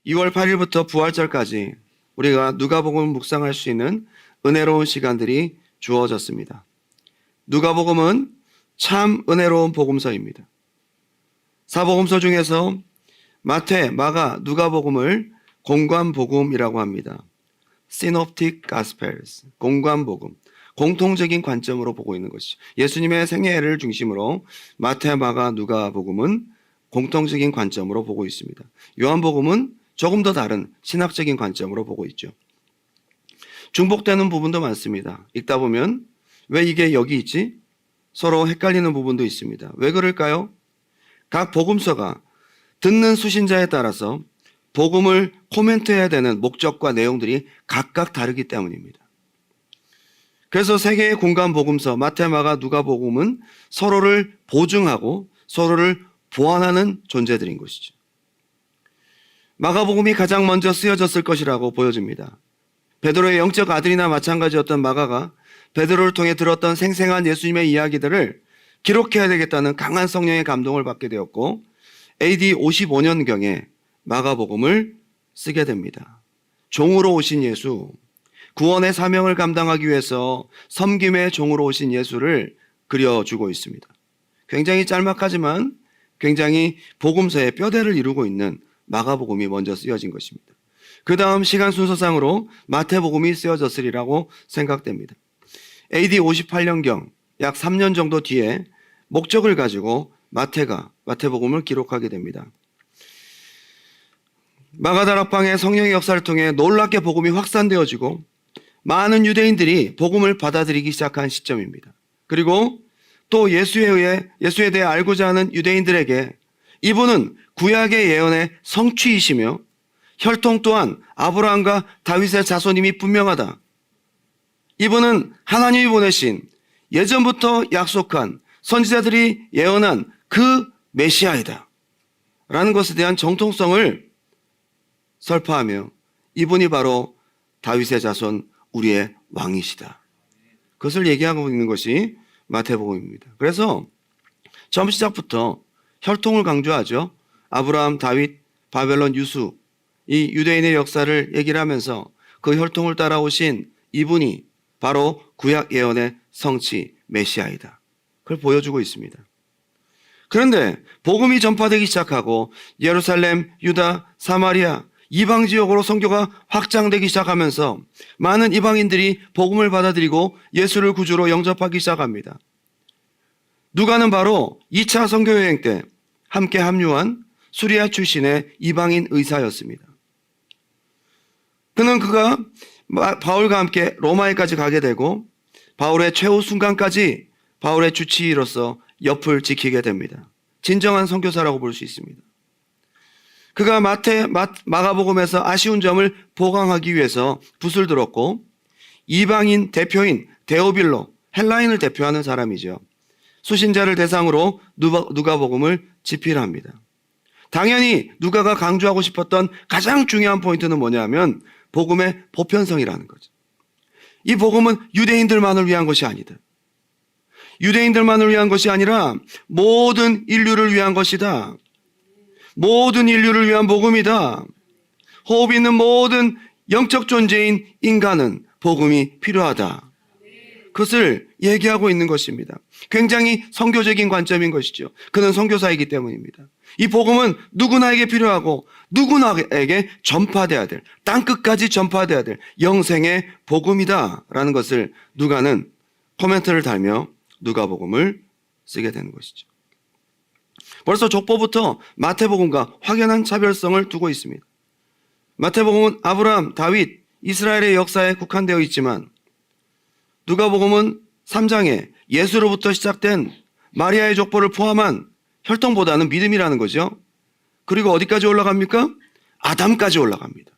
2월 8일부터 부활절까지 우리가 누가복음을 묵상할 수 있는 은혜로운 시간들이 주어졌습니다. 누가복음은 참 은혜로운 복음서입니다. 사복음서 중에서 마태, 마가, 누가복음을 공관복음이라고 합니다. Synoptic Gospels, 공관복음, 공통적인 관점으로 보고 있는 것이죠. 예수님의 생애를 중심으로 마태, 마가, 누가복음은 공통적인 관점으로 보고 있습니다. 요한복음은 조금 더 다른 신학적인 관점으로 보고 있죠. 중복되는 부분도 많습니다. 읽다 보면 왜 이게 여기 있지? 서로 헷갈리는 부분도 있습니다. 왜 그럴까요? 각 복음서가 듣는 수신자에 따라서 복음을 코멘트해야 되는 목적과 내용들이 각각 다르기 때문입니다. 그래서 세 개의 공간 복음서 마태, 마가, 누가복음은 서로를 보증하고 서로를 보완하는 존재들인 것이죠. 마가복음이 가장 먼저 쓰여졌을 것이라고 보여집니다. 베드로의 영적 아들이나 마찬가지였던 마가가 베드로를 통해 들었던 생생한 예수님의 이야기들을 기록해야 되겠다는 강한 성령의 감동을 받게 되었고 AD 55년경에 마가복음을 쓰게 됩니다. 종으로 오신 예수, 구원의 사명을 감당하기 위해서 섬김의 종으로 오신 예수를 그려주고 있습니다. 굉장히 짤막하지만 굉장히 복음서의 뼈대를 이루고 있는 마가복음이 먼저 쓰여진 것입니다. 그 다음 시간 순서상으로 마태복음이 쓰여졌으리라고 생각됩니다. AD 58년경 약 3년 정도 뒤에 목적을 가지고 마태가 마태복음을 기록하게 됩니다. 마가다락방의 성령의 역사를 통해 놀랍게 복음이 확산되어지고 많은 유대인들이 복음을 받아들이기 시작한 시점입니다. 그리고 또 예수에 대해 알고자 하는 유대인들에게 이분은 구약의 예언의 성취이시며 혈통 또한 아브라함과 다윗의 자손임이 분명하다. 이분은 하나님이 보내신 예전부터 약속한 선지자들이 예언한 그 메시아이다 라는 것에 대한 정통성을 설파하며 이분이 바로 다윗의 자손 우리의 왕이시다. 그것을 얘기하고 있는 것이 마태복음입니다. 그래서 처음 시작부터 혈통을 강조하죠. 아브라함, 다윗, 바벨론 유수, 이 유대인의 역사를 얘기를 하면서 그 혈통을 따라오신 이분이 바로 구약 예언의 성취 메시아이다. 그걸 보여주고 있습니다. 그런데 복음이 전파되기 시작하고 예루살렘, 유다, 사마리아, 이방 지역으로 선교가 확장되기 시작하면서 많은 이방인들이 복음을 받아들이고 예수를 구주로 영접하기 시작합니다. 누가는 바로 2차 선교 여행 때 함께 합류한 수리아 출신의 이방인 의사였습니다. 그가 바울과 함께 로마에까지 가게 되고 바울의 최후 순간까지 바울의 주치의로서 옆을 지키게 됩니다. 진정한 선교사라고 볼 수 있습니다. 그가 마가복음에서 아쉬운 점을 보강하기 위해서 붓을 들었고 이방인 대표인 데오빌로, 헬라인을 대표하는 사람이죠. 수신자를 대상으로 누가복음을 집필합니다. 당연히 누가가 강조하고 싶었던 가장 중요한 포인트는 뭐냐면 복음의 보편성이라는 거죠. 이 복음은 유대인들만을 위한 것이 아니다. 유대인들만을 위한 것이 아니라 모든 인류를 위한 것이다. 모든 인류를 위한 복음이다. 호흡 있는 모든 영적 존재인 인간은 복음이 필요하다. 그것을 얘기하고 있는 것입니다. 굉장히 선교적인 관점인 것이죠. 그는 선교사이기 때문입니다. 이 복음은 누구나에게 필요하고 누구나에게 전파돼야 될, 땅끝까지 전파돼야 될 영생의 복음이다라는 것을 누가는 코멘트를 달며 누가복음을 쓰게 되는 것이죠. 벌써 족보부터 마태복음과 확연한 차별성을 두고 있습니다. 마태복음은 아브라함, 다윗, 이스라엘의 역사에 국한되어 있지만 누가복음은 3장에 예수로부터 시작된 마리아의 족보를 포함한 혈통보다는 믿음이라는 거죠. 그리고 어디까지 올라갑니까? 아담까지 올라갑니다.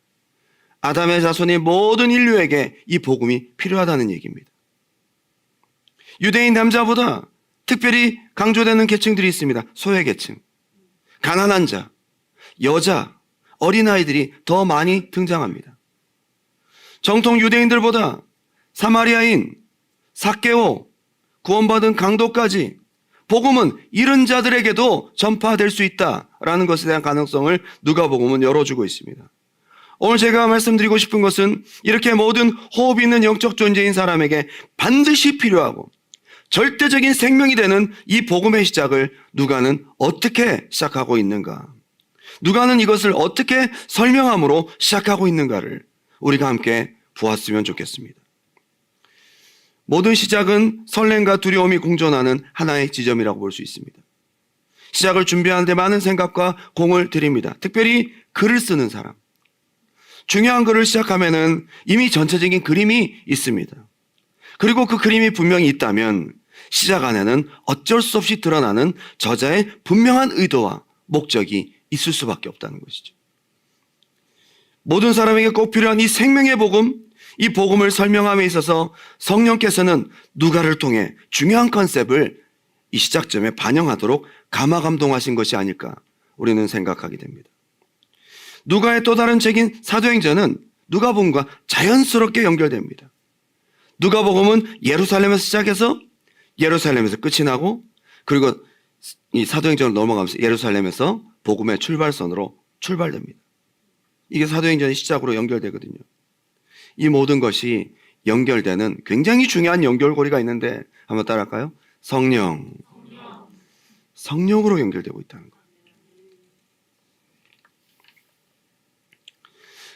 아담의 자손이 모든 인류에게 이 복음이 필요하다는 얘기입니다. 유대인 남자보다 특별히 강조되는 계층들이 있습니다. 소외계층, 가난한 자, 여자, 어린아이들이 더 많이 등장합니다. 정통 유대인들보다 사마리아인, 삭개오, 구원받은 강도까지 복음은 이른 자들에게도 전파될 수 있다라는 것에 대한 가능성을 누가복음은 열어주고 있습니다. 오늘 제가 말씀드리고 싶은 것은 이렇게 모든 호흡 있는 영적 존재인 사람에게 반드시 필요하고 절대적인 생명이 되는 이 복음의 시작을 누가는 어떻게 시작하고 있는가? 누가는 이것을 어떻게 설명함으로 시작하고 있는가를 우리가 함께 보았으면 좋겠습니다. 모든 시작은 설렘과 두려움이 공존하는 하나의 지점이라고 볼 수 있습니다. 시작을 준비하는 데 많은 생각과 공을 들입니다. 특별히 글을 쓰는 사람. 중요한 글을 시작하면은 이미 전체적인 그림이 있습니다. 그리고 그 그림이 분명히 있다면 시작 안에는 어쩔 수 없이 드러나는 저자의 분명한 의도와 목적이 있을 수밖에 없다는 것이죠. 모든 사람에게 꼭 필요한 이 생명의 복음, 이 복음을 설명함에 있어서 성령께서는 누가를 통해 중요한 컨셉을 이 시작점에 반영하도록 감화감동하신 것이 아닐까 우리는 생각하게 됩니다. 누가의 또 다른 책인 사도행전은 누가복음과 자연스럽게 연결됩니다. 누가복음은 예루살렘에서 시작해서 예루살렘에서 끝이 나고 그리고 이 사도행전을 넘어가면서 예루살렘에서 복음의 출발선으로 출발됩니다. 이게 사도행전의 시작으로 연결되거든요. 이 모든 것이 연결되는 굉장히 중요한 연결고리가 있는데 한번 따라할까요? 성령으로 연결되고 있다는 거예요.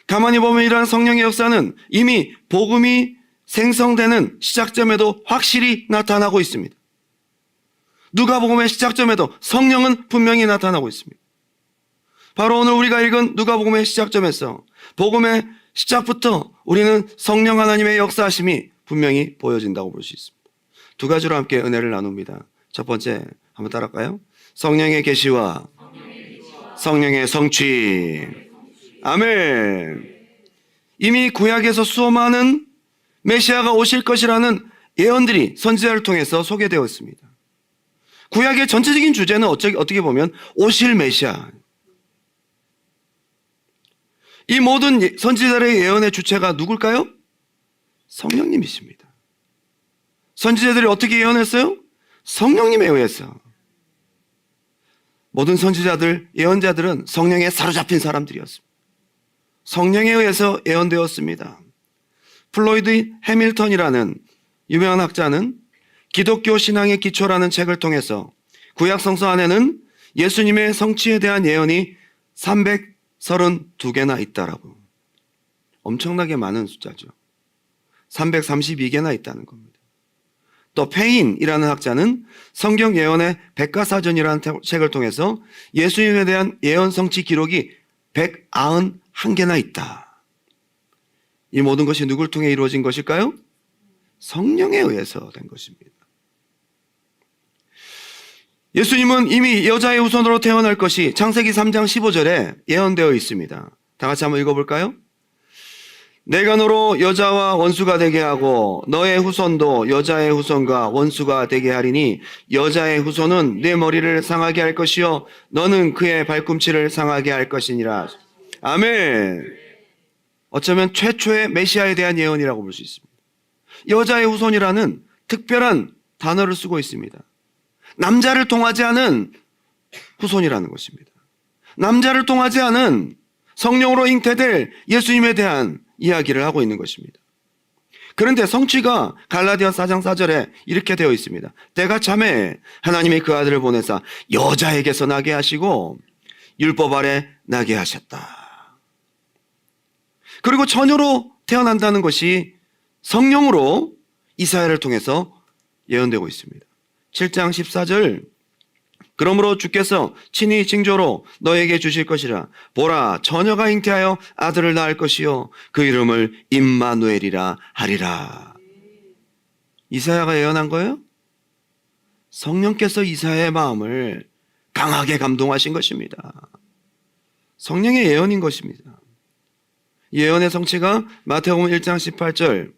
가만히 보면 이러한 성령의 역사는 이미 복음이 생성되는 시작점에도 확실히 나타나고 있습니다. 누가복음의 시작점에도 성령은 분명히 나타나고 있습니다. 바로 오늘 우리가 읽은 누가복음의 시작점에서 복음의 시작부터 우리는 성령 하나님의 역사하심이 분명히 보여진다고 볼 수 있습니다. 두 가지로 함께 은혜를 나눕니다. 첫 번째 한번 따라할까요? 성령의 계시와 성령의 성취. 아멘. 이미 구약에서 수많은 메시아가 오실 것이라는 예언들이 선지자를 통해서 소개되어 있습니다. 구약의 전체적인 주제는 어떻게 보면 오실 메시아. 이 모든 선지자들의 예언의 주체가 누굴까요? 성령님이십니다. 선지자들이 어떻게 예언했어요? 성령님에 의해서. 모든 선지자들, 예언자들은 성령에 사로잡힌 사람들이었습니다. 성령에 의해서 예언되었습니다. 플로이드 해밀턴이라는 유명한 학자는 기독교 신앙의 기초라는 책을 통해서 구약 성서 안에는 예수님의 성취에 대한 예언이 332개나 있다라고. 엄청나게 많은 숫자죠. 332개나 있다는 겁니다. 또 페인이라는 학자는 성경 예언의 백과사전이라는 책을 통해서 예수님에 대한 예언 성취 기록이 191개나 있다. 이 모든 것이 누굴 통해 이루어진 것일까요? 성령에 의해서 된 것입니다. 예수님은 이미 여자의 후손으로 태어날 것이 창세기 3장 15절에 예언되어 있습니다. 다 같이 한번 읽어볼까요? 내가 너로 여자와 원수가 되게 하고 너의 후손도 여자의 후손과 원수가 되게 하리니 여자의 후손은 내 머리를 상하게 할 것이요 너는 그의 발꿈치를 상하게 할 것이니라. 아멘. 어쩌면 최초의 메시아에 대한 예언이라고 볼 수 있습니다. 여자의 후손이라는 특별한 단어를 쓰고 있습니다. 남자를 통하지 않은 후손이라는 것입니다. 남자를 통하지 않은 성령으로 잉태될 예수님에 대한 이야기를 하고 있는 것입니다. 그런데 성취가 갈라디아 4장 4절에 이렇게 되어 있습니다. 때가 참에 하나님이 그 아들을 보내사 여자에게서 나게 하시고 율법 아래 나게 하셨다. 그리고 처녀로 태어난다는 것이 성령으로 이사야를 통해서 예언되고 있습니다. 7장 14절 그러므로 주께서 친히 징조로 너에게 주실 것이라 보라 처녀가 잉태하여 아들을 낳을 것이요 그 이름을 임마누엘이라 하리라. 이사야가 예언한 거예요? 성령께서 이사야의 마음을 강하게 감동하신 것입니다. 성령의 예언인 것입니다. 예언의 성취가 마태복음 1장 18절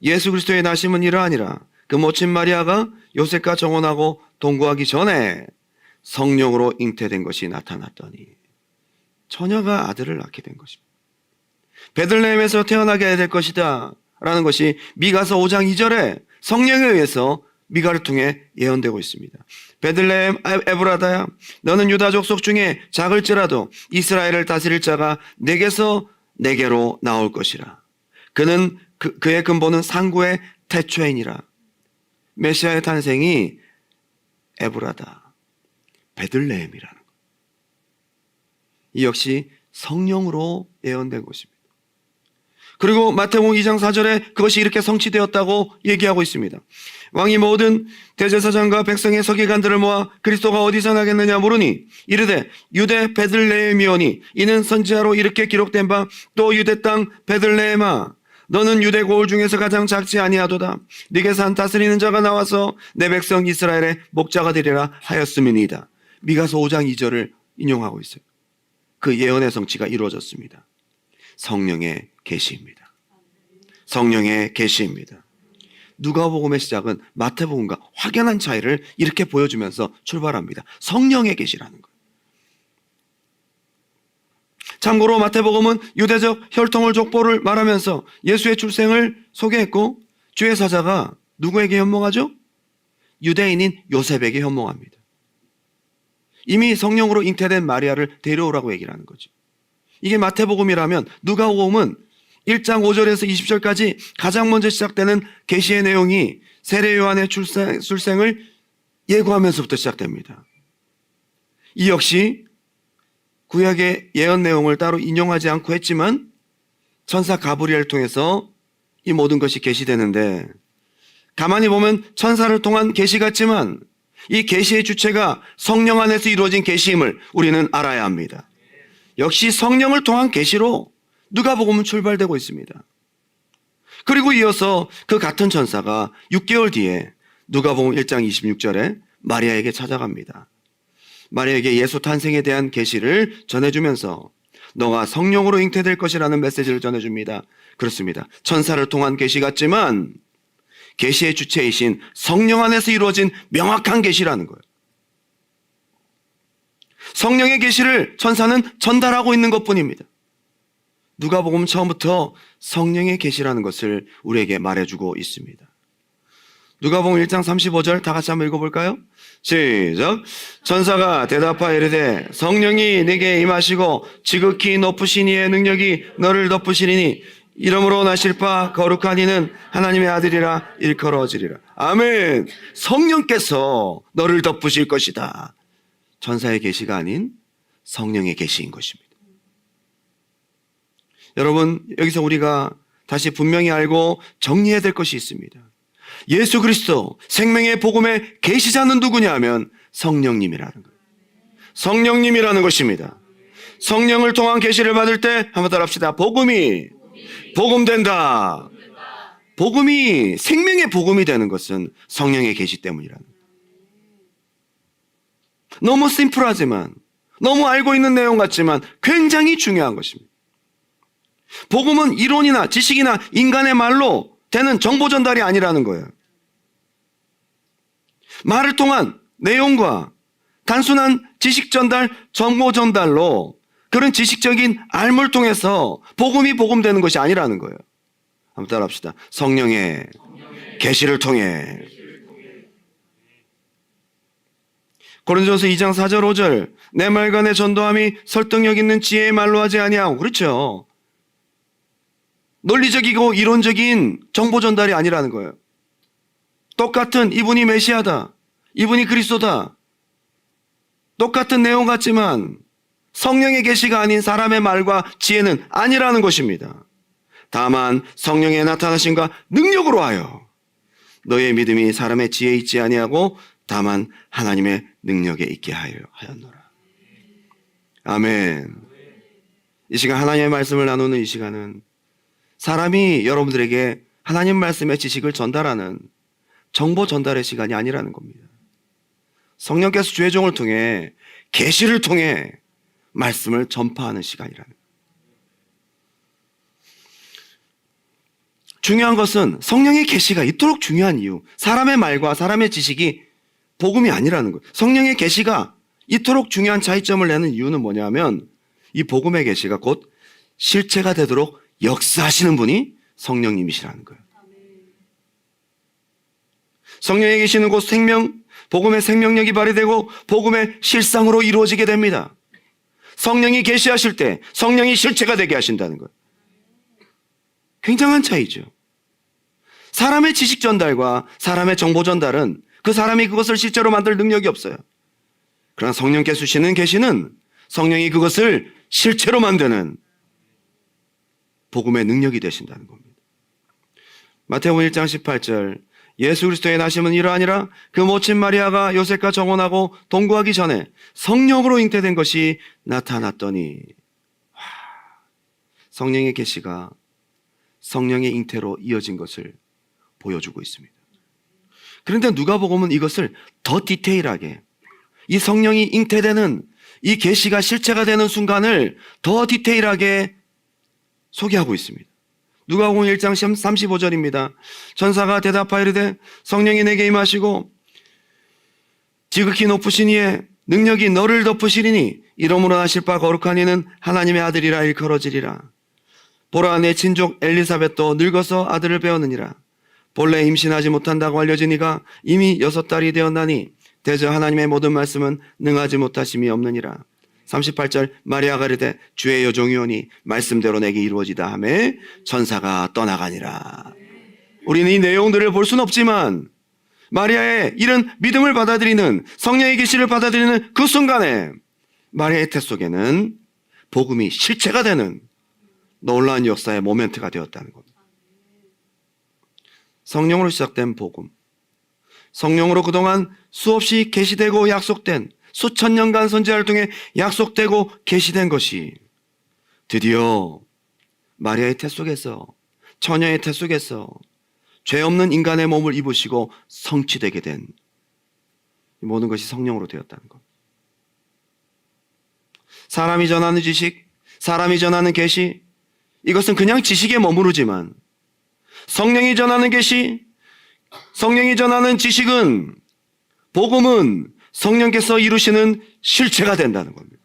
예수 그리스도의 나심은 이러하니라 그 모친 마리아가 요셉과 정혼하고 동거하기 전에 성령으로 잉태된 것이 나타났더니 처녀가 아들을 낳게 된 것입니다. 베들레헴에서 태어나게 될 것이다 라는 것이 미가서 5장 2절에 성령에 의해서 미가를 통해 예언되고 있습니다. 베들레헴 에브라다야 너는 유다 족속 중에 작을지라도 이스라엘을 다스릴 자가 내게서 내게로 나올 것이라. 그는 그의 근본은 상구의 태초이니라. 메시아의 탄생이 에브라다, 베들레헴이라는 것. 이 역시 성령으로 예언된 것입니다. 그리고 마태복음 2장 4절에 그것이 이렇게 성취되었다고 얘기하고 있습니다. 왕이 모든 대제사장과 백성의 서기관들을 모아 그리스도가 어디서 나겠느냐 물으니 이르되 유대 베들레헴이오니 이는 선지자로 이렇게 기록된 바 또 유대 땅 베들레헴아 너는 유대 고을 중에서 가장 작지 아니하도다. 네게서 한 다스리는 자가 나와서 내 백성 이스라엘의 목자가 되리라 하였음이니이다. 미가서 5장 2절을 인용하고 있어요. 그 예언의 성취가 이루어졌습니다. 성령의 계시입니다. 성령의 계시입니다. 누가복음의 시작은 마태복음과 확연한 차이를 이렇게 보여주면서 출발합니다. 성령의 계시라는 거예요. 참고로 마태복음은 유대적 혈통을 족보를 말하면서 예수의 출생을 소개했고 주의 사자가 누구에게 현몽하죠? 유대인인 요셉에게 현몽합니다. 이미 성령으로 잉태된 마리아를 데려오라고 얘기를 하는 거죠. 이게 마태복음이라면 누가복음은 1장 5절에서 20절까지 가장 먼저 시작되는 계시의 내용이 세례 요한의 출생을 예고하면서부터 시작됩니다. 이 역시 구약의 예언 내용을 따로 인용하지 않고 했지만 천사 가브리엘을 통해서 이 모든 것이 계시되는데 가만히 보면 천사를 통한 계시 같지만 이 계시의 주체가 성령 안에서 이루어진 계시임을 우리는 알아야 합니다. 역시 성령을 통한 계시로 누가복음은 출발되고 있습니다. 그리고 이어서 그 같은 천사가 6개월 뒤에 누가복음 1장 26절에 마리아에게 찾아갑니다. 마리아에게 예수 탄생에 대한 계시를 전해주면서 너가 성령으로 잉태될 것이라는 메시지를 전해줍니다. 그렇습니다. 천사를 통한 계시 같지만 계시의 주체이신 성령 안에서 이루어진 명확한 계시라는 거예요. 성령의 계시를 천사는 전달하고 있는 것뿐입니다. 누가복음 처음부터 성령의 계시라는 것을 우리에게 말해주고 있습니다. 누가복음 1장 35절 다 같이 한번 읽어볼까요? 시작. 천사가 대답하여 이르되 성령이 네게 임하시고 지극히 높으신 이의 능력이 너를 덮으시리니 이러므로 나실 바 거룩한 이는 하나님의 아들이라 일컬어지리라. 아멘. 성령께서 너를 덮으실 것이다. 천사의 계시가 아닌 성령의 계시인 것입니다. 여러분, 여기서 우리가 다시 분명히 알고 정리해야 될 것이 있습니다. 예수 그리스도 생명의 복음의 계시자는 누구냐 하면 성령님이라는 거예요. 성령님이라는 것입니다. 성령을 통한 계시를 받을 때 한번 따라합시다. 복음이 복음된다. 복음이 생명의 복음이 되는 것은 성령의 계시 때문이라는 거예요. 너무 심플하지만 너무 알고 있는 내용 같지만 굉장히 중요한 것입니다. 복음은 이론이나 지식이나 인간의 말로 되는 정보 전달이 아니라는 거예요. 말을 통한 내용과 단순한 지식 전달, 정보 전달로 그런 지식적인 알물 통해서 복음이 복음되는 것이 아니라는 거예요. 한번 따라합시다. 성령의 계시를 통해. 고린도전서 2장 4절 5절 내 말과 내 전도함이 설득력 있는 지혜의 말로 하지 아니하고 그렇죠. 논리적이고 이론적인 정보 전달이 아니라는 거예요. 똑같은 이분이 메시아다. 이분이 그리스도다. 똑같은 내용 같지만 성령의 계시가 아닌 사람의 말과 지혜는 아니라는 것입니다. 다만 성령의 나타나심과 능력으로 하여 너의 믿음이 사람의 지혜에 있지 아니하고 다만 하나님의 능력에 있게 하였노라. 아멘. 이 시간 하나님의 말씀을 나누는 이 시간은 사람이 여러분들에게 하나님 말씀의 지식을 전달하는 정보 전달의 시간이 아니라는 겁니다. 성령께서 주의 종을 통해 계시를 통해 말씀을 전파하는 시간이라는 거예요. 중요한 것은 성령의 계시가 이토록 중요한 이유, 사람의 말과 사람의 지식이 복음이 아니라는 거예요. 성령의 계시가 이토록 중요한 차이점을 내는 이유는 뭐냐면 이 복음의 계시가 곧 실체가 되도록 역사하시는 분이 성령님이시라는 거예요. 성령의 계시는 곧 복음의 생명력이 발휘되고 복음의 실상으로 이루어지게 됩니다. 성령이 계시하실 때 성령이 실체가 되게 하신다는 거예요. 굉장한 차이죠. 사람의 지식 전달과 사람의 정보 전달은 그 사람이 그것을 실제로 만들 능력이 없어요. 그러나 성령께 주시는 계시는 성령이 그것을 실체로 만드는 복음의 능력이 되신다는 겁니다. 마태복음 1장 18절, 예수 그리스도의 나심은 이러하니라 그 모친 마리아가 요셉과 정혼하고 동거하기 전에 성령으로 잉태된 것이 나타났더니. 성령의 계시가 성령의 잉태로 이어진 것을 보여주고 있습니다. 그런데 누가복음은 이것을 더 디테일하게, 이 성령이 잉태되는 이 계시가 실체가 되는 순간을 더 디테일하게 소개하고 있습니다. 누가복음 1장 35절입니다. 천사가 대답하이르되 성령이 내게 임하시고 지극히 높으신 이의 능력이 너를 덮으시리니 이러므로 하실 바 거룩한 이는 하나님의 아들이라 일컬어지리라. 보라 내 친족 엘리사벳도 늙어서 아들을 배웠느니라. 본래 임신하지 못한다고 알려진 이가 이미 6달이 되었나니 대저 하나님의 모든 말씀은 능하지 못하심이 없느니라. 38절, 마리아가 이르되 주의 여종이오니 말씀대로 내게 이루어지다 하매 천사가 떠나가니라. 우리는 이 내용들을 볼 수는 없지만 마리아의 이런 믿음을 받아들이는, 성령의 계시를 받아들이는 그 순간에 마리아의 태 속에는 복음이 실체가 되는 놀라운 역사의 모멘트가 되었다는 겁니다. 성령으로 시작된 복음, 성령으로 그동안 수없이 계시되고 약속된, 수천 년간 선지자를 통해 약속되고 계시된 것이 드디어 마리아의 태 속에서, 처녀의 태 속에서 죄 없는 인간의 몸을 입으시고 성취되게 된 모든 것이 성령으로 되었다는 것. 사람이 전하는 지식, 사람이 전하는 계시, 이것은 그냥 지식에 머무르지만 성령이 전하는 계시, 성령이 전하는 지식은, 복음은 성령께서 이루시는 실체가 된다는 겁니다.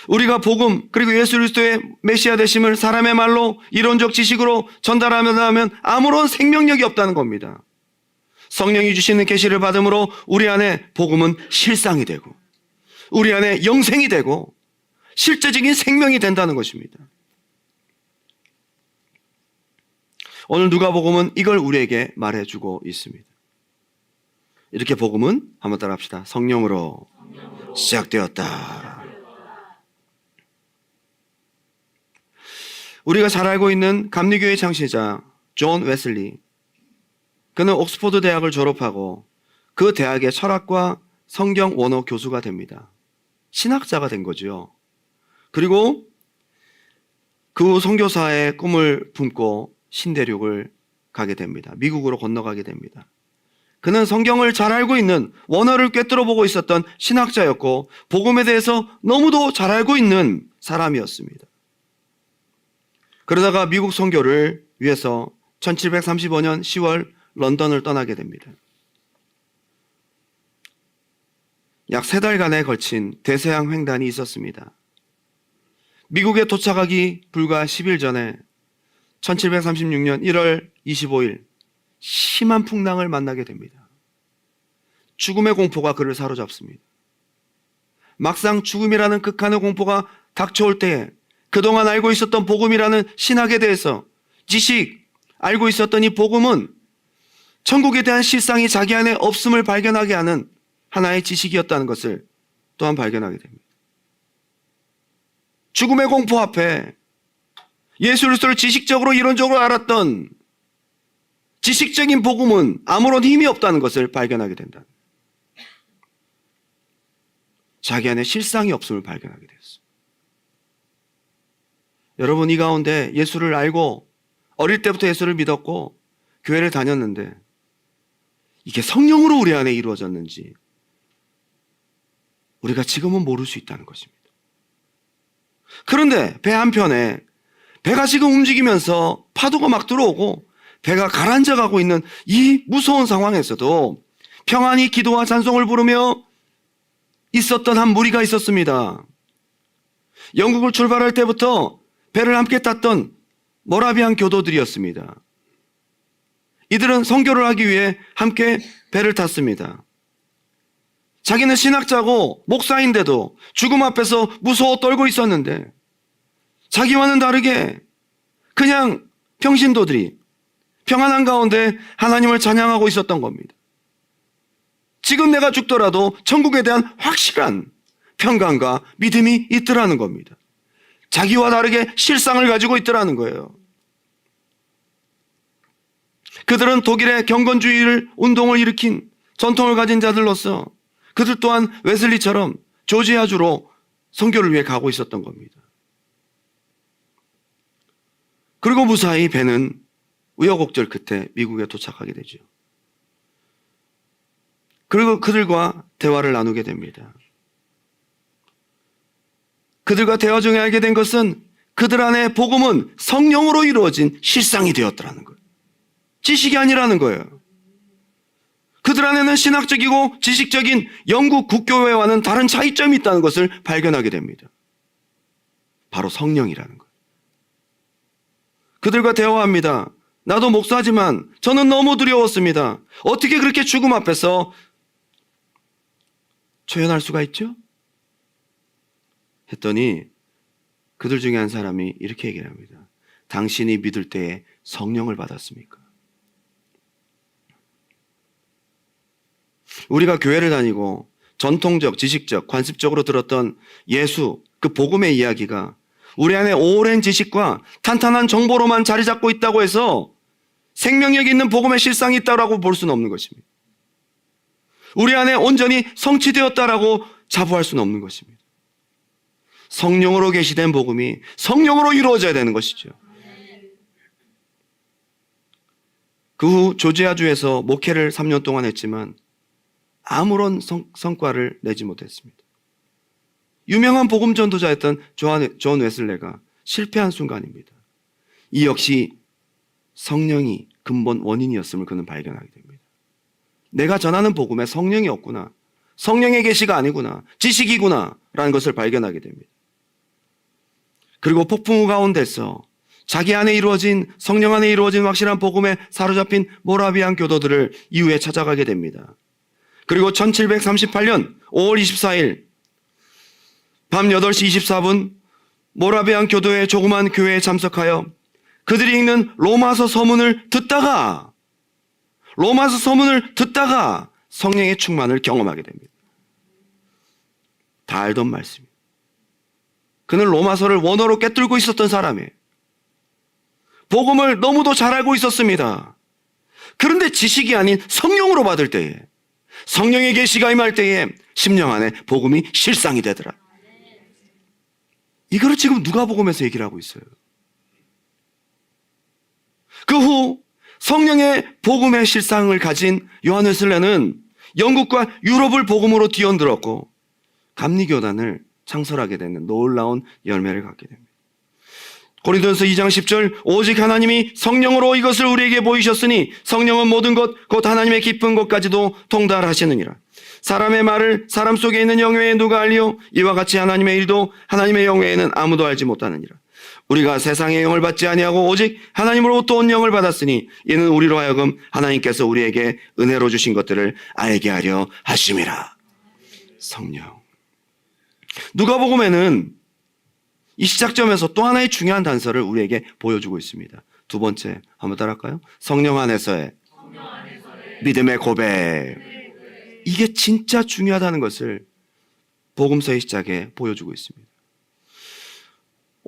우리가 복음, 그리고 예수 그리스도의 메시아 되심을 사람의 말로, 이론적 지식으로 전달하면 아무런 생명력이 없다는 겁니다. 성령이 주시는 계시를 받음으로 우리 안에 복음은 실상이 되고 우리 안에 영생이 되고 실제적인 생명이 된다는 것입니다. 오늘 누가복음은 이걸 우리에게 말해주고 있습니다. 이렇게 복음은, 한번 따라합시다. 성령으로 시작되었다. 우리가 잘 알고 있는 감리교의 창시자 존 웨슬리, 그는 옥스퍼드 대학을 졸업하고 그 대학의 철학과 성경 원어 교수가 됩니다. 신학자가 된 거죠. 그리고 그 선교사의 꿈을 품고 신대륙을 가게 됩니다. 미국으로 건너가게 됩니다. 그는 성경을 잘 알고 있는, 원어를 꿰뚫어 보고 있었던 신학자였고 복음에 대해서 너무도 잘 알고 있는 사람이었습니다. 그러다가 미국 선교를 위해서 1735년 10월 런던을 떠나게 됩니다. 약 3달간에 걸친 대서양 횡단이 있었습니다. 미국에 도착하기 불과 10일 전에 1736년 1월 25일 심한 풍랑을 만나게 됩니다. 죽음의 공포가 그를 사로잡습니다. 막상 죽음이라는 극한의 공포가 닥쳐올 때에 그동안 알고 있었던 복음이라는 신학에 대해서 지식, 알고 있었던 이 복음은 천국에 대한 실상이 자기 안에 없음을 발견하게 하는 하나의 지식이었다는 것을 또한 발견하게 됩니다. 죽음의 공포 앞에 예수 그리스도를 지식적으로, 이론적으로 알았던 지식적인 복음은 아무런 힘이 없다는 것을 발견하게 된다. 자기 안에 실상이 없음을 발견하게 됐어요. 여러분, 이 가운데 예수를 알고 어릴 때부터 예수를 믿었고 교회를 다녔는데 이게 성령으로 우리 안에 이루어졌는지 우리가 지금은 모를 수 있다는 것입니다. 그런데 배 한편에 배가 지금 움직이면서 파도가 막 들어오고 배가 가라앉아가고 있는 이 무서운 상황에서도 평안히 기도와 찬송을 부르며 있었던 한 무리가 있었습니다. 영국을 출발할 때부터 배를 함께 탔던 모라비안 교도들이었습니다. 이들은 선교를 하기 위해 함께 배를 탔습니다. 자기는 신학자고 목사인데도 죽음 앞에서 무서워 떨고 있었는데 자기와는 다르게 그냥 평신도들이 평안한 가운데 하나님을 찬양하고 있었던 겁니다. 지금 내가 죽더라도 천국에 대한 확실한 평강과 믿음이 있더라는 겁니다. 자기와 다르게 실상을 가지고 있더라는 거예요. 그들은 독일의 경건주의를 운동을 일으킨 전통을 가진 자들로서 그들 또한 웨슬리처럼 조지아주로 선교를 위해 가고 있었던 겁니다. 그리고 무사히 배는 우여곡절 끝에 미국에 도착하게 되죠. 그리고 그들과 대화를 나누게 됩니다. 그들과 대화 중에 알게 된 것은 그들 안에 복음은 성령으로 이루어진 실상이 되었더라는 거예요. 지식이 아니라는 거예요. 그들 안에는 신학적이고 지식적인 영국 국교회와는 다른 차이점이 있다는 것을 발견하게 됩니다. 바로 성령이라는 거예요. 그들과 대화합니다. 나도 목사지만 저는 너무 두려웠습니다. 어떻게 그렇게 죽음 앞에서 초연할 수가 있죠? 했더니 그들 중에 한 사람이 이렇게 얘기를 합니다. 당신이 믿을 때에 성령을 받았습니까? 우리가 교회를 다니고 전통적, 지식적, 관습적으로 들었던 예수, 그 복음의 이야기가 우리 안에 오랜 지식과 탄탄한 정보로만 자리 잡고 있다고 해서 생명력 있는 복음의 실상이 있다고 볼 수는 없는 것입니다. 우리 안에 온전히 성취되었다라고 자부할 수는 없는 것입니다. 성령으로 계시된 복음이 성령으로 이루어져야 되는 것이죠. 그 후 조지아주에서 목회를 3년 동안 했지만 아무런 성과를 내지 못했습니다. 유명한 복음 전도자였던 존 웨슬레가 실패한 순간입니다. 이 역시 성령이 근본 원인이었음을 그는 발견하게 됩니다. 내가 전하는 복음에 성령이 없구나, 성령의 계시가 아니구나, 지식이구나 라는 것을 발견하게 됩니다. 그리고 폭풍우 가운데서 자기 안에 이루어진, 성령 안에 이루어진 확실한 복음에 사로잡힌 모라비안 교도들을 이후에 찾아가게 됩니다. 그리고 1738년 5월 24일 밤 8시 24분 모라비안 교도의 조그만 교회에 참석하여 그들이 읽는 로마서 서문을 듣다가 성령의 충만을 경험하게 됩니다. 다 알던 말씀입니다. 그는 로마서를 원어로 꿰뚫고 있었던 사람이에요. 복음을 너무도 잘 알고 있었습니다. 그런데 지식이 아닌 성령으로 받을 때에, 성령의 계시가 임할 때에 심령 안에 복음이 실상이 되더라. 이거를 지금 누가복음에서 얘기를 하고 있어요. 그 후 성령의 복음의 실상을 가진 요한 웨슬레는 영국과 유럽을 복음으로 뒤흔들었고 감리교단을 창설하게 되는 놀라운 열매를 갖게 됩니다. 고린도전서 2장 10절 오직 하나님이 성령으로 이것을 우리에게 보이셨으니 성령은 모든 것 곧 하나님의 깊은 것까지도 통달하시느니라. 사람의 말을 사람 속에 있는 영외에 누가 알리요? 이와 같이 하나님의 일도 하나님의 영외에는 아무도 알지 못하느니라. 우리가 세상의 영을 받지 아니하고 오직 하나님으로부터 온 영을 받았으니 이는 우리로 하여금 하나님께서 우리에게 은혜로 주신 것들을 알게 하려 하심이라. 성령. 누가복음에는 이 시작점에서 또 하나의 중요한 단서를 우리에게 보여주고 있습니다. 두 번째, 한번 따라할까요? 성령 안에서의 믿음의 고백. 이게 진짜 중요하다는 것을 복음서의 시작에 보여주고 있습니다.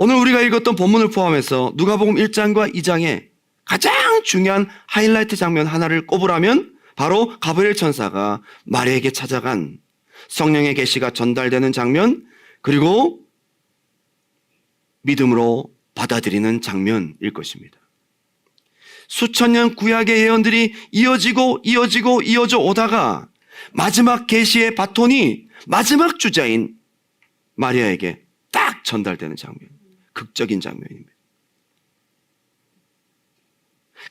오늘 우리가 읽었던 본문을 포함해서 누가복음 1장과 2장에 가장 중요한 하이라이트 장면 하나를 꼽으라면 바로 가브리엘 천사가 마리아에게 찾아간 성령의 계시가 전달되는 장면, 그리고 믿음으로 받아들이는 장면일 것입니다. 수천 년 구약의 예언들이 이어져 오다가 마지막 계시의 바톤이 마지막 주자인 마리아에게 딱 전달되는 장면, 극적인 장면입니다.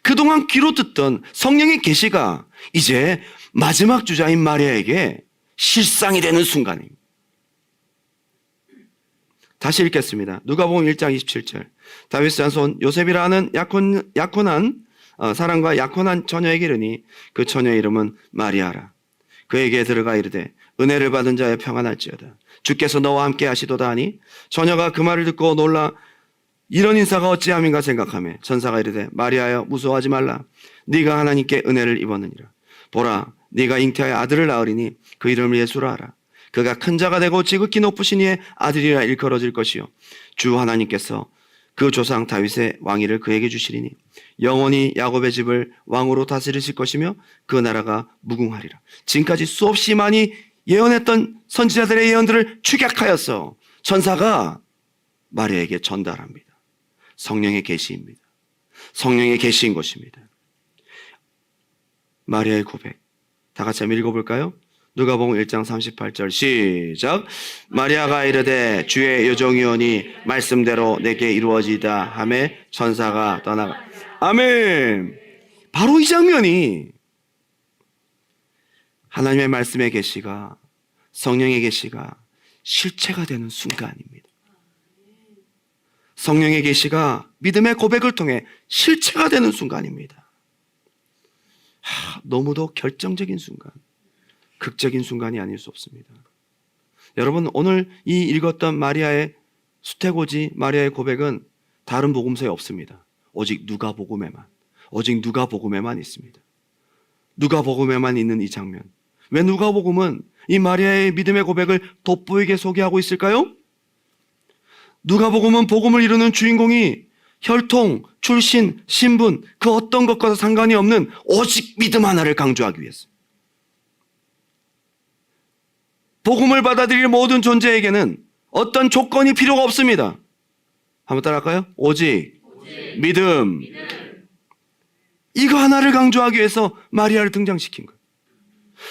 그동안 귀로 듣던 성령의 계시가 이제 마지막 주자인 마리아에게 실상이 되는 순간입니다. 다시 읽겠습니다. 누가복음 1장 27절. 다윗의 자손 요셉이라는 약혼한 사람과 약혼한 처녀에게 이르니 그 처녀의 이름은 마리아라. 그에게 들어가 이르되 은혜를 받은 자의 평안할지어다. 주께서 너와 함께 하시도다 하니 처녀가 그 말을 듣고 놀라 이런 인사가 어찌함인가 생각하며 천사가 이르되 마리아여 무서워하지 말라. 네가 하나님께 은혜를 입었느니라. 보라 네가 잉태하여 아들을 낳으리니 그 이름을 예수라 하라. 그가 큰 자가 되고 지극히 높으신 이의 아들이라 일컬어질 것이요 주 하나님께서 그 조상 다윗의 왕위를 그에게 주시리니 영원히 야곱의 집을 왕으로 다스리실 것이며 그 나라가 무궁하리라. 지금까지 수없이 많이 예언했던 선지자들의 예언들을 축약하여서 천사가 마리아에게 전달합니다. 성령의 계시입니다. 성령의 계시인 것입니다. 마리아의 고백. 다 같이 한번 읽어볼까요? 누가복음 1장 38절 시작. 마리아가 이르되 주의 여종이오니 말씀대로 내게 이루어지다 하매 천사가 떠나가. 아멘. 바로 이 장면이 하나님의 말씀의 계시가 성령의 계시가 실체가 되는 순간입니다. 성령의 계시가 믿음의 고백을 통해 실체가 되는 순간입니다. 너무도 결정적인 순간, 극적인 순간이 아닐 수 없습니다. 여러분 오늘 이 읽었던 마리아의 수태고지 마리아의 고백은 다른 복음서에 없습니다. 오직 누가복음에만 있습니다. 누가복음에만 있는 이 장면. 왜 누가복음은 이 마리아의 믿음의 고백을 돋보이게 소개하고 있을까요? 누가복음은 복음을 이루는 주인공이 혈통, 출신, 신분 그 어떤 것과도 상관이 없는 오직 믿음 하나를 강조하기 위해서. 복음을 받아들일 모든 존재에게는 어떤 조건이 필요가 없습니다. 한번 따라할까요? 오직 믿음. 이거 하나를 강조하기 위해서 마리아를 등장시킨 거예요.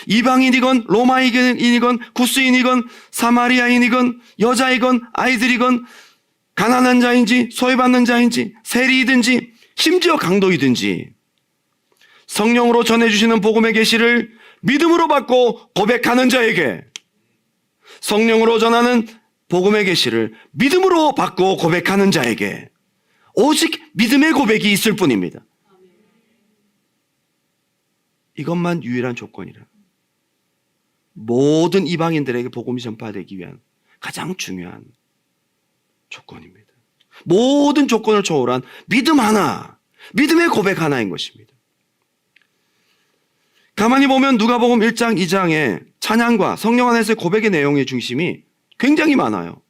이방인이건 로마인이건 구스인이건 사마리아인이건 여자이건 아이들이건 가난한 자인지 소외받는 자인지 세리이든지 심지어 강도이든지 성령으로 전해주시는 복음의 계시를 믿음으로 받고 고백하는 자에게 성령으로 전하는 복음의 계시를 믿음으로 받고 고백하는 자에게 오직 믿음의 고백이 있을 뿐입니다. 이것만 유일한 조건이라. 모든 이방인들에게 복음이 전파되기 위한 가장 중요한 조건입니다. 모든 조건을 초월한 믿음 하나, 믿음의 고백 하나인 것입니다. 가만히 보면 누가복음 1장, 2장에 찬양과 성령 안에서의 고백의 내용의 중심이 굉장히 많아요.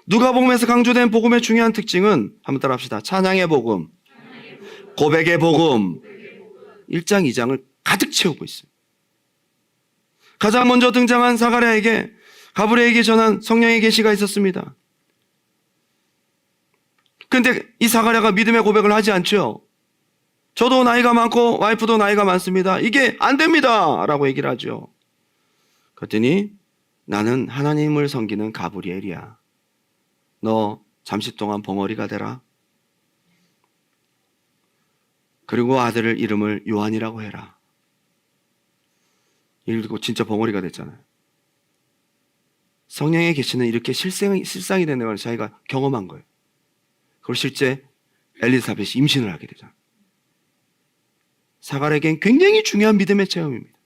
누가복음에서 강조된 복음의 중요한 특징은 한번 따라합시다. 찬양의 복음, 고백의 복음, 1장, 2장을 가득 채우고 있어요. 가장 먼저 등장한 사가랴에게 가브리엘에게 전한 성령의 계시가 있었습니다. 그런데 이 사가랴가 믿음의 고백을 하지 않죠. 저도 나이가 많고 와이프도 나이가 많습니다. 이게 안 됩니다 라고 얘기를 하죠. 그랬더니 나는 하나님을 섬기는 가브리엘이야. 너 잠시 동안 벙어리가 되라. 그리고 아들을 이름을 요한이라고 해라. 이러고 진짜 벙어리가 됐잖아요. 성령의 계시는 이렇게 실상이 되는 걸 자기가 경험한 거예요. 그걸 실제 엘리사벳이 임신을 하게 되잖아요. 사가랴에겐 굉장히 중요한 믿음의 체험입니다.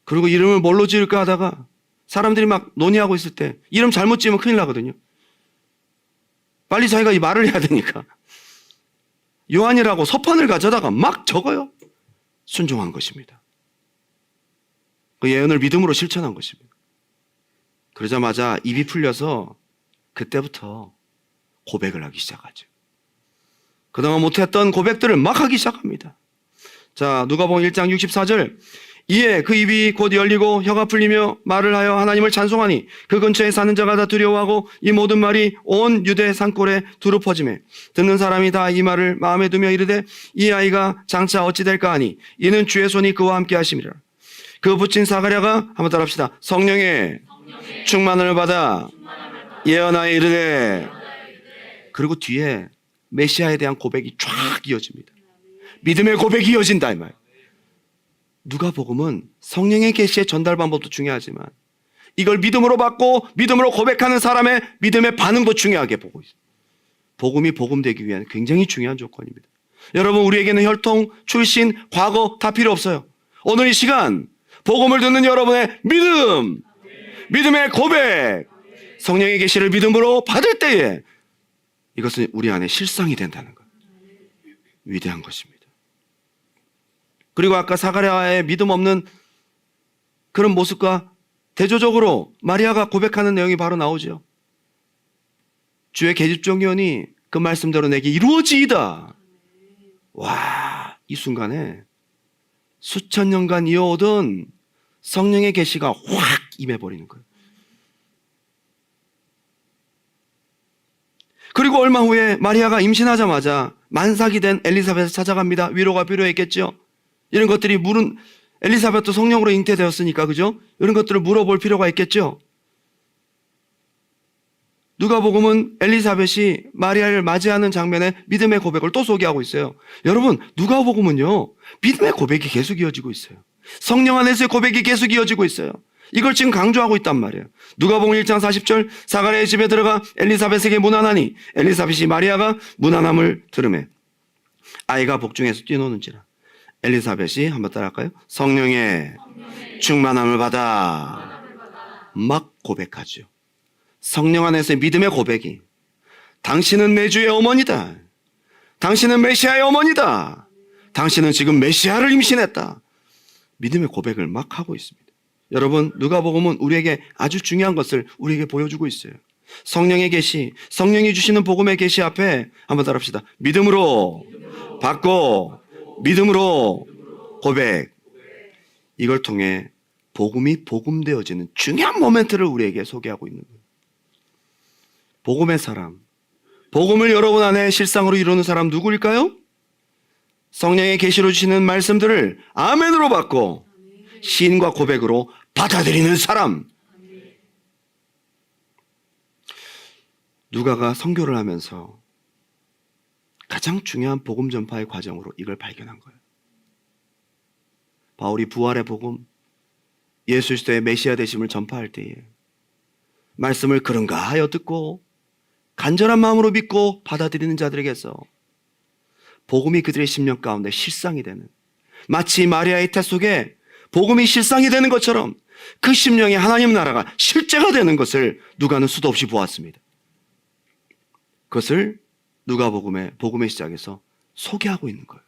그리고 이름을 뭘로 지을까 하다가 사람들이 막 논의하고 있을 때 이름 잘못 지으면 큰일 나거든요. 빨리 자기가 이 말을 해야 되니까 요한이라고 서판을 가져다가 막 적어요. 순종한 것입니다. 그 예언을 믿음으로 실천한 것입니다. 그러자마자 입이 풀려서 그때부터 고백을 하기 시작하죠. 그동안 못했던 고백들을 막 하기 시작합니다. 자, 누가복음 1장 64절. 이에 그 입이 곧 열리고 혀가 풀리며 말을 하여 하나님을 찬송하니 그 근처에 사는 자가 다 두려워하고 이 모든 말이 온 유대 산골에 두루 퍼지매 듣는 사람이 다 이 말을 마음에 두며 이르되 이 아이가 장차 어찌 될까 하니 이는 주의 손이 그와 함께 하심이라. 그 붙인 사가랴가 한번 따라합시다. 성령의 충만을 받아 예언하여 이르되. 그리고 뒤에 메시아에 대한 고백이 쫙 이어집니다. 믿음의 고백이 이어진다 이 말. 누가복음은 성령의 계시의 전달 방법도 중요하지만 이걸 믿음으로 받고 믿음으로 고백하는 사람의 믿음의 반응도 중요하게 보고 있어요. 복음이 복음되기 위한 굉장히 중요한 조건입니다. 여러분 우리에게는 혈통, 출신, 과거 다 필요 없어요. 오늘 이 시간 복음을 듣는 여러분의 믿음, 믿음의 고백, 성령의 계시를 믿음으로 받을 때에 이것은 우리 안에 실상이 된다는 것. 위대한 것입니다. 그리고 아까 사가랴의 믿음 없는 그런 모습과 대조적으로 마리아가 고백하는 내용이 바로 나오죠. 주의 계집종이오니 그 말씀대로 내게 이루어지이다. 와, 이 순간에 수천 년간 이어오던 성령의 계시가 확 임해버리는 거예요. 그리고 얼마 후에 마리아가 임신하자마자 만삭이 된 엘리사벳을 찾아갑니다. 위로가 필요했겠죠. 이런 것들이 엘리사벳도 성령으로 잉태되었으니까, 그죠? 이런 것들을 물어볼 필요가 있겠죠. 누가복음은 엘리사벳이 마리아를 맞이하는 장면에 믿음의 고백을 또 소개하고 있어요. 여러분, 누가복음은요, 믿음의 고백이 계속 이어지고 있어요. 성령 안에서의 고백이 계속 이어지고 있어요. 이걸 지금 강조하고 있단 말이에요. 누가복음 1장 40절, 사가랴의 집에 들어가 엘리사벳에게 문안하니 엘리사벳이 마리아가 문안함을 들으매 아이가 복중에서 뛰노는지라. 엘리사벳이 한번 따라할까요? 성령의 충만함을 받아 막 고백하죠. 성령 안에서의 믿음의 고백이, 당신은 내 주의 어머니다. 당신은 메시아의 어머니다. 당신은 지금 메시아를 임신했다. 믿음의 고백을 막 하고 있습니다. 여러분, 누가복음은 우리에게 아주 중요한 것을 우리에게 보여주고 있어요. 성령의 계시, 성령이 주시는 복음의 계시 앞에 한번 따라합시다. 믿음으로 받고 믿음으로 고백. 이걸 통해 복음이 복음되어지는 중요한 모멘트를 우리에게 소개하고 있는 거예요. 복음의 사람, 복음을 여러분 안에 실상으로 이루는 사람 누구일까요? 성령의 계시로 주시는 말씀들을 아멘으로 받고 시인과 고백으로 받아들이는 사람. 누가가 선교를 하면서 가장 중요한 복음 전파의 과정으로 이걸 발견한 거예요. 바울이 부활의 복음, 예수 그리스도의 메시아 되심을 전파할 때에 말씀을 그런가 하여 듣고 간절한 마음으로 믿고 받아들이는 자들에게서 복음이 그들의 심령 가운데 실상이 되는, 마치 마리아의 태 속에 복음이 실상이 되는 것처럼 그 심령에 하나님 나라가 실제가 되는 것을 누가는 수도 없이 보았습니다. 그것을 누가복음의 복음의 시작에서 소개하고 있는 거예요.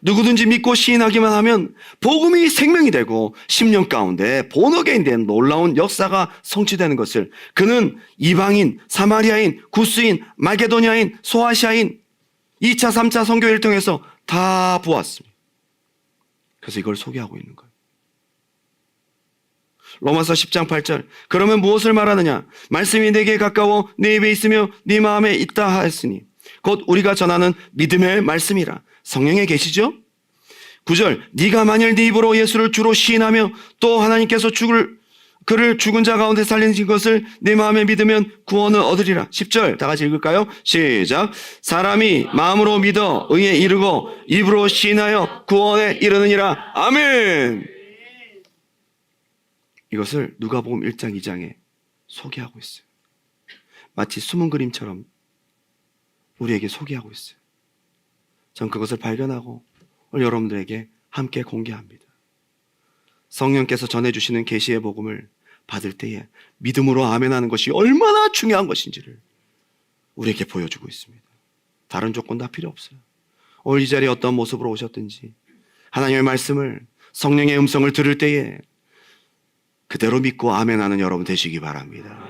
누구든지 믿고 시인하기만 하면 복음이 생명이 되고 심령 가운데 본어게인 된 놀라운 역사가 성취되는 것을 그는 이방인, 사마리아인, 구스인, 마게도니아인, 소아시아인 2차, 3차 선교를 통해서 다 보았습니다. 그래서 이걸 소개하고 있는 거예요. 로마서 10장 8절, 그러면 무엇을 말하느냐? 말씀이 내게 가까워 네 입에 있으며 네 마음에 있다 하였으니 곧 우리가 전하는 믿음의 말씀이라. 성령에 계시죠? 9절, 네가 만일 네 입으로 예수를 주로 시인하며 또 하나님께서 그를 죽은 자 가운데 살리신 것을 네 마음에 믿으면 구원을 얻으리라. 10절 다 같이 읽을까요? 시작. 사람이 마음으로 믿어 의에 이르고 입으로 시인하여 구원에 이르느니라. 아멘. 이것을 누가복음 1장 2장에 소개하고 있어요. 마치 숨은 그림처럼 우리에게 소개하고 있어요. 전 그것을 발견하고 오늘 여러분들에게 함께 공개합니다. 성령께서 전해주시는 계시의 복음을 받을 때에 믿음으로 아멘하는 것이 얼마나 중요한 것인지를 우리에게 보여주고 있습니다. 다른 조건 다 필요 없어요. 오늘 이 자리에 어떤 모습으로 오셨든지 하나님의 말씀을, 성령의 음성을 들을 때에 그대로 믿고 아멘하는 여러분 되시기 바랍니다.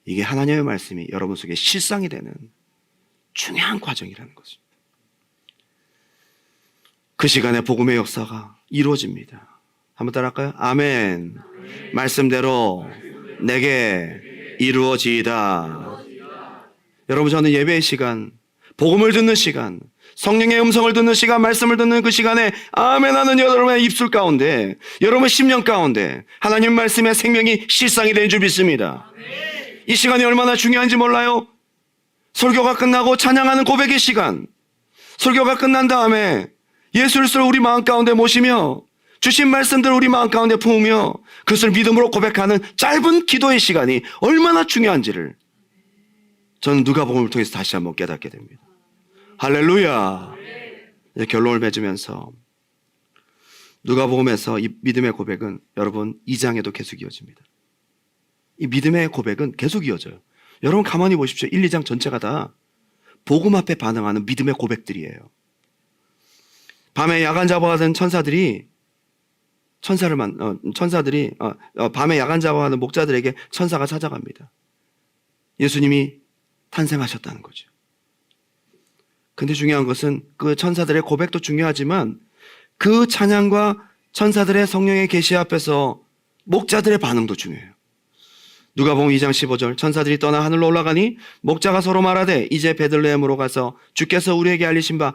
이게 하나님의 말씀이 여러분 속에 실상이 되는 중요한 과정이라는 것입니다. 그 시간에 복음의 역사가 이루어집니다. 한번 따라할까요? 아멘. 말씀대로 내게 이루어지이다. 여러분, 저는 예배의 시간, 복음을 듣는 시간, 성령의 음성을 듣는 시간, 말씀을 듣는 그 시간에 아멘하는 여러분의 입술 가운데, 여러분의 심령 가운데 하나님 말씀의 생명이 실상이 되는 줄 믿습니다. 이 시간이 얼마나 중요한지 몰라요? 설교가 끝나고 찬양하는 고백의 시간, 설교가 끝난 다음에 예수 그리스도를 우리 마음 가운데 모시며 주신 말씀들을 우리 마음 가운데 품으며 그것을 믿음으로 고백하는 짧은 기도의 시간이 얼마나 중요한지를 저는 누가복음을 통해서 다시 한번 깨닫게 됩니다. 할렐루야. 이제 결론을 맺으면서 누가복음에서 이 믿음의 고백은 여러분 2장에도 계속 이어집니다. 이 믿음의 고백은 계속 이어져요. 여러분 가만히 보십시오. 1, 2장 전체가 다 복음 앞에 반응하는 믿음의 고백들이에요. 밤에 야간 잡아가던 천사들이 밤에 야간 잡아가는 목자들에게 천사가 찾아갑니다. 예수님이 탄생하셨다는 거죠. 근데 중요한 것은 그 천사들의 고백도 중요하지만 그 찬양과 천사들의 성령의 계시 앞에서 목자들의 반응도 중요해요. 누가복음 2장 15절 천사들이 떠나 하늘로 올라가니 목자가 서로 말하되 이제 베들레헴으로 가서 주께서 우리에게 알리신 바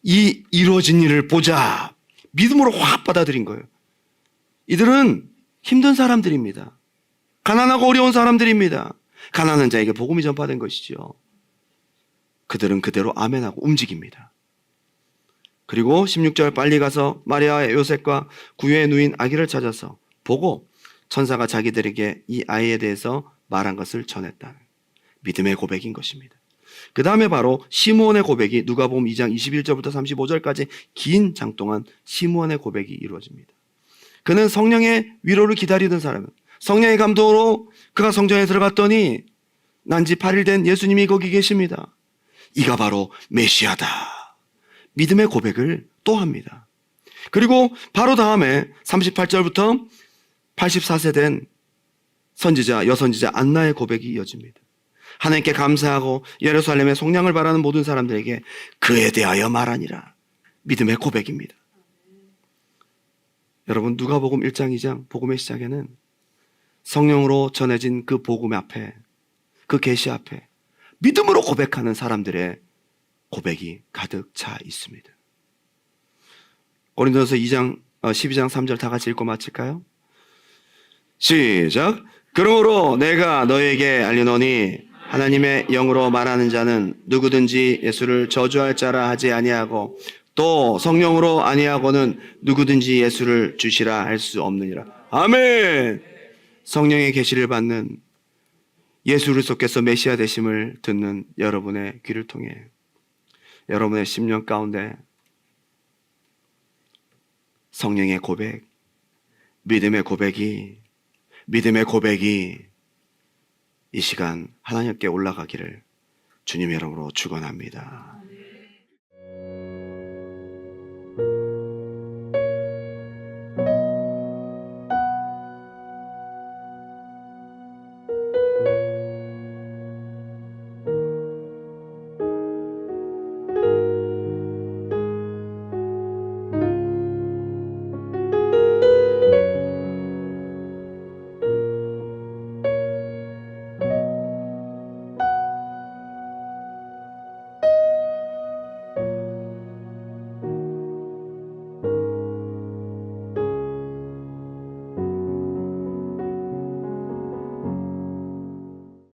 이 이루어진 일을 보자. 믿음으로 확 받아들인 거예요. 이들은 힘든 사람들입니다. 가난하고 어려운 사람들입니다. 가난한 자에게 복음이 전파된 것이죠. 그들은 그대로 아멘하고 움직입니다. 그리고 16절 빨리 가서 마리아와 요셉과 구유의 누인 아기를 찾아서 보고 천사가 자기들에게 이 아이에 대해서 말한 것을 전했다는 믿음의 고백인 것입니다. 그 다음에 바로 시므온의 고백이 누가복음 2장 21절부터 35절까지 긴 장 동안 시므온의 고백이 이루어집니다. 그는 성령의 위로를 기다리던 사람은 성령의 감동으로 그가 성전에 들어갔더니 난지 8일 된 예수님이 거기 계십니다. 이가 바로 메시아다. 믿음의 고백을 또 합니다. 그리고 바로 다음에 38절부터 84세 된 선지자, 여선지자 안나의 고백이 이어집니다. 하나님께 감사하고 예루살렘의 속량을 바라는 모든 사람들에게 그에 대하여 말하니라. 믿음의 고백입니다. 여러분 누가복음 1장 2장 복음의 시작에는 성령으로 전해진 그 복음 앞에 그 계시 앞에 믿음으로 고백하는 사람들의 고백이 가득 차 있습니다. 고린도전서 12장 3절 다 같이 읽고 마칠까요? 시작. 그러므로 내가 너에게 알리노니 하나님의 영으로 말하는 자는 누구든지 예수를 저주할 자라 하지 아니하고 또 성령으로 아니하고는 누구든지 예수를 주시라 할 수 없느니라. 아멘. 성령의 계시를 받는 예수 그리스도께서 메시아 되심을 듣는 여러분의 귀를 통해 여러분의 심령 가운데 성령의 고백, 믿음의 고백이 이 시간 하나님께 올라가기를 주님의 이름으로 축원합니다.